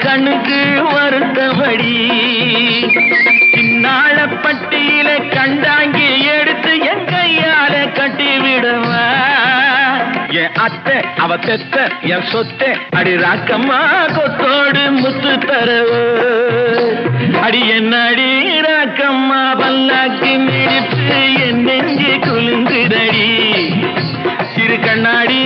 கண்ணுக்கு வருத்தபடி சின்னாளப்பட்டியில கண்டாங்கி எடுத்து என் கையால கட்டிவிடுவா என் அத்தை அவ தெத்த என் சொத்தை அடி ராக்கம்மா கொத்தோடு முத்து தரவு அடி என்னடி ராக்கம்மா பல்லாக்கு மிடிப்பு என் நெஞ்சு குலுங்குதடி சிறு கண்ணாடி